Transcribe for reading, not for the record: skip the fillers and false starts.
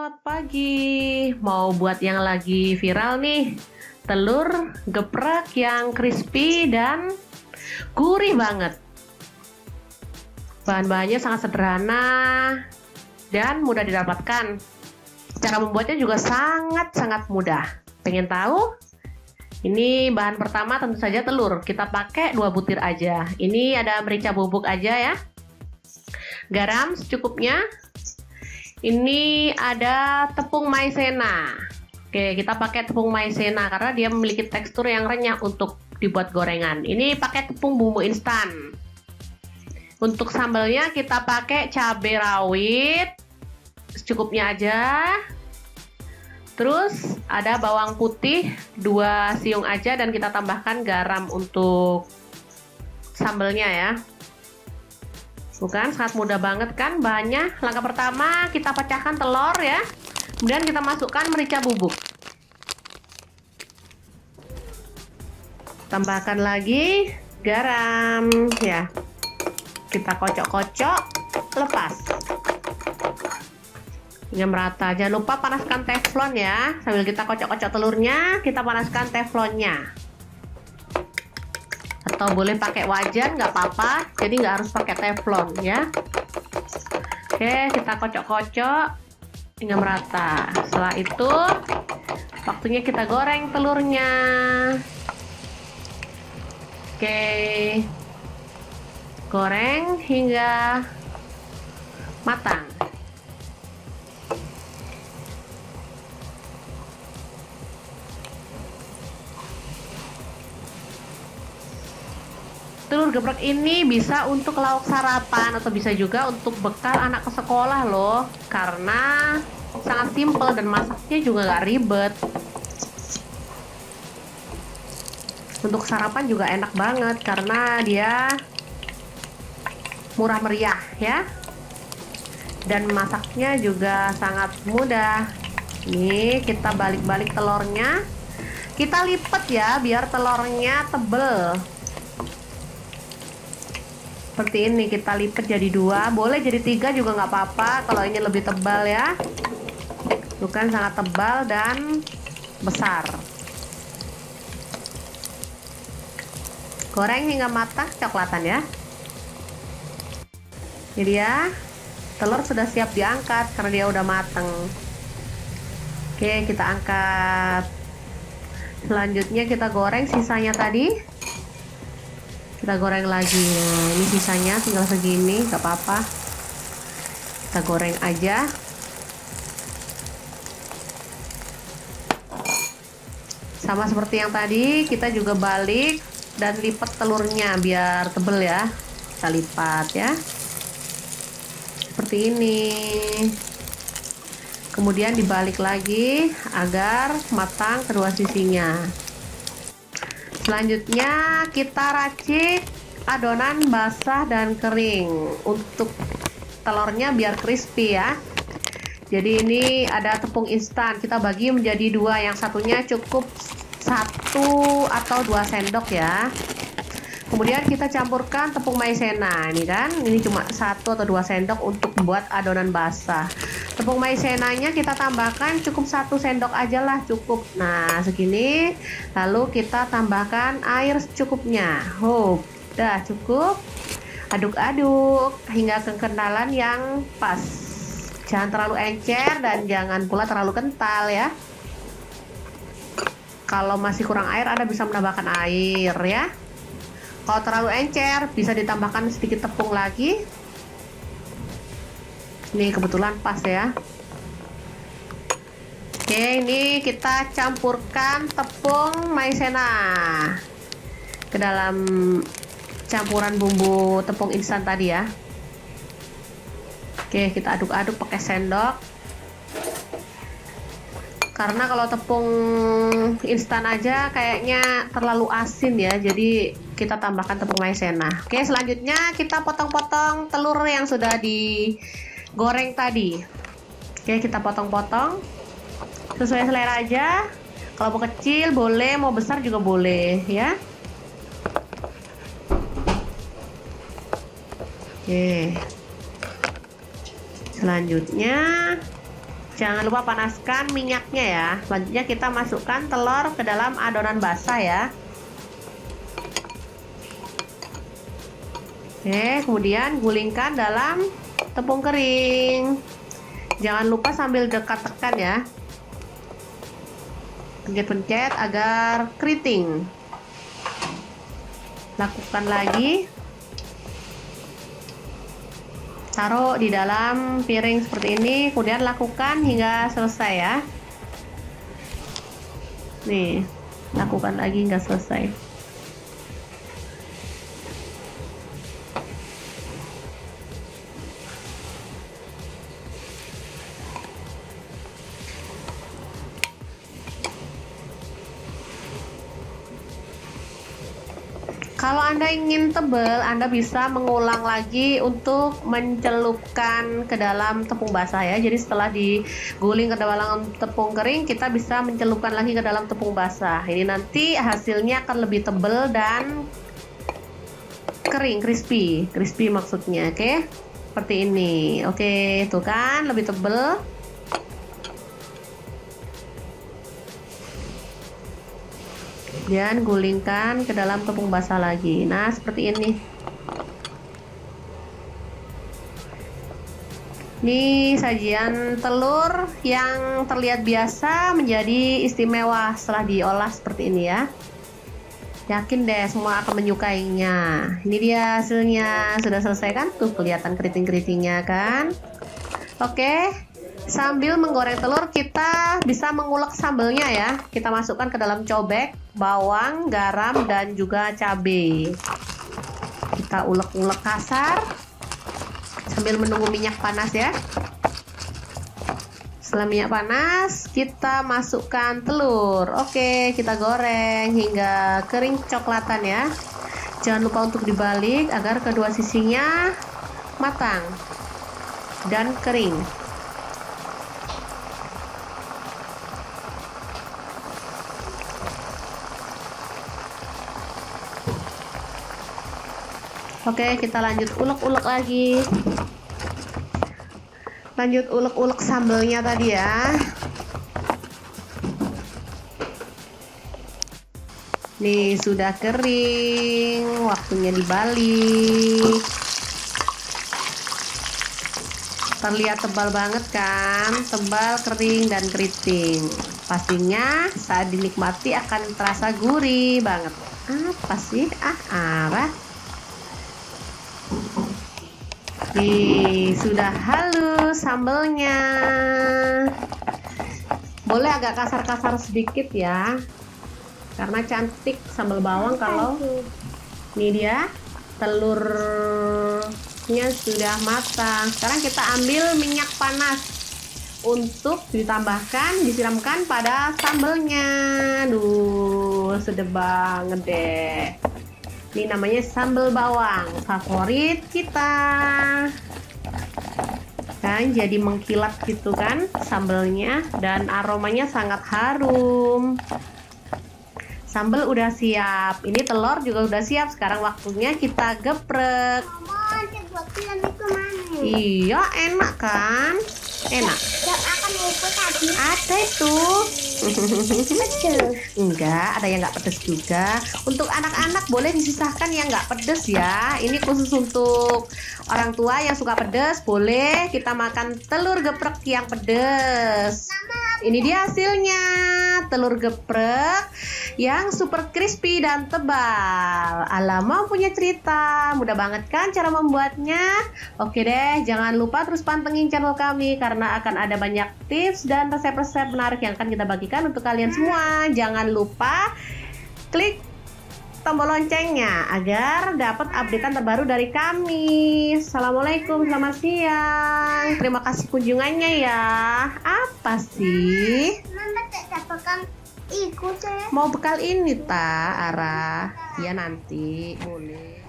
Selamat pagi. Mau buat yang lagi viral nih. Telur geprek yang crispy dan gurih banget. Bahan-bahannya sangat sederhana dan mudah didapatkan. Cara membuatnya juga sangat-sangat mudah. Pengen tahu? Ini bahan pertama tentu saja telur. Kita pakai 2 butir aja. Ini ada merica bubuk aja ya. Garam secukupnya. Ini ada tepung maizena. Oke, kita pakai tepung maizena karena dia memiliki tekstur yang renyah untuk dibuat gorengan. Ini pakai tepung bumbu instan. Untuk sambalnya kita pakai cabai rawit secukupnya aja. Terus ada bawang putih 2 siung aja dan kita tambahkan garam untuk sambalnya ya. Bukan, sangat mudah banget kan bahannya. Langkah pertama kita pecahkan telur ya. Kemudian kita masukkan merica bubuk. Tambahkan lagi garam ya. Kita kocok-kocok, lepas. Hingga merata. Jangan lupa panaskan teflon ya. Sambil kita kocok-kocok telurnya, kita panaskan teflonnya. Atau boleh pakai wajan, nggak apa-apa, jadi nggak harus pakai teflon ya. Oke, kita kocok-kocok hingga merata. Setelah itu waktunya kita goreng telurnya. Oke, goreng hingga matang. Telur geprek ini bisa untuk lauk sarapan atau bisa juga untuk bekal anak ke sekolah loh, karena sangat simple dan masaknya juga nggak ribet. Untuk sarapan juga enak banget karena dia murah meriah ya, dan masaknya juga sangat mudah. Nih kita balik-balik telurnya, kita lipat ya biar telurnya tebel. Seperti ini, kita lipat jadi 2, boleh jadi 3 juga nggak apa-apa kalau ini lebih tebal ya. Bukan sangat tebal dan besar. Goreng hingga matang coklatan ya. Jadi ya, telur sudah siap diangkat karena dia udah mateng. Oke, kita angkat. Selanjutnya kita goreng sisanya tadi. Kita goreng lagi. Nah, ini sisanya tinggal segini, gak apa-apa. Kita goreng aja. Sama seperti yang tadi, kita juga balik dan lipat telurnya biar tebel ya. Kita lipat ya. Seperti ini. Kemudian dibalik lagi agar matang kedua sisinya. Selanjutnya kita racik adonan basah dan kering untuk telurnya biar crispy ya. Jadi ini ada tepung instan, kita bagi menjadi 2, yang satunya cukup 1 atau 2 sendok ya. Kemudian kita campurkan tepung maizena. Ini kan, ini cuma 1 atau 2 sendok untuk membuat adonan basah. Tepung maizenanya kita tambahkan cukup 1 sendok aja lah, cukup. Nah segini. Lalu kita tambahkan air secukupnya. Udah cukup. Aduk-aduk hingga kekendalan yang pas. Jangan terlalu encer dan jangan pula terlalu kental ya. Kalau masih kurang air, Anda bisa menambahkan air ya. Kalau terlalu encer, bisa ditambahkan sedikit tepung lagi. Ini kebetulan pas ya. Oke, ini kita campurkan tepung maizena ke dalam campuran bumbu tepung instan tadi ya. Oke, kita aduk-aduk pakai sendok. Karena kalau tepung instan aja kayaknya terlalu asin ya, jadi kita tambahkan tepung maizena. Oke, selanjutnya kita potong-potong telur yang sudah digoreng tadi. Oke, kita potong-potong sesuai selera aja. Kalau mau kecil boleh, mau besar juga boleh ya. Oke, selanjutnya Jangan lupa panaskan minyaknya ya. Selanjutnya kita masukkan telur ke dalam adonan basah ya. Oke, kemudian gulingkan dalam tepung kering. Jangan lupa sambil dekat-tekan ya. Pencet-pencet agar keriting. Lakukan lagi. Taruh di dalam piring seperti ini, kemudian lakukan hingga selesai ya. Nih, lakukan lagi hingga selesai. Kalau Anda ingin tebal, Anda bisa mengulang lagi untuk mencelupkan ke dalam tepung basah ya. Jadi setelah diguling ke dalam tepung kering, kita bisa mencelupkan lagi ke dalam tepung basah. Ini nanti hasilnya akan lebih tebal dan kering, crispy maksudnya, oke? Seperti ini, oke, tuh kan lebih tebal. Dan gulingkan ke dalam tepung basah lagi. Nah, seperti ini. Ini sajian telur yang terlihat biasa menjadi istimewa setelah diolah seperti ini ya. Yakin deh semua akan menyukainya. Ini dia hasilnya. Sudah selesai kan? Tuh kelihatan keriting-keritingnya kan? Oke. Sambil menggoreng telur, kita bisa mengulek sambelnya ya. Kita masukkan ke dalam cobek, bawang, garam, dan juga cabai. Kita ulek-ulek kasar sambil menunggu minyak panas ya. Setelah minyak panas, kita masukkan telur. Oke, kita goreng hingga kering coklatan ya. Jangan lupa untuk dibalik agar kedua sisinya matang dan kering. Oke, kita lanjut ulek-ulek lagi. Lanjut ulek-ulek sambelnya tadi ya. Nih, sudah kering. Waktunya dibalik. Terlihat tebal banget kan? Tebal, kering, dan keriting. Pastinya saat dinikmati akan terasa gurih banget. Apa sih? Apa? Nih, sudah halus sambelnya. Boleh agak kasar-kasar sedikit ya, karena cantik sambal bawang. Kalau ini dia telurnya sudah matang. Sekarang kita ambil minyak panas untuk disiramkan pada sambelnya. Duh, sedap banget deh. Ini namanya sambal bawang favorit kita. Kan jadi mengkilap gitu kan sambelnya, dan aromanya sangat harum. Sambal udah siap. Ini telur juga udah siap. Sekarang waktunya kita geprek. Iya, enak kan? Enak. Ada itu. Enggak, ada yang nggak pedes juga. Untuk anak-anak boleh disisahkan yang nggak pedes ya. Ini khusus untuk orang tua yang suka pedes. Boleh kita makan telur geprek yang pedes. Ini dia hasilnya, telur geprek yang super crispy dan tebal. Alamak, punya cerita. Mudah banget kan cara membuatnya? Oke deh, jangan lupa terus pantengin channel kami karena akan ada banyak tips dan resep-resep menarik yang akan kita bagikan untuk kalian semua. Jangan lupa klik tombol loncengnya agar dapat updatean terbaru dari kami. Assalamualaikum, selamat siang. Terima kasih kunjungannya ya. Apa sih? Mau bekal ini ta, Ara? Ya nanti boleh.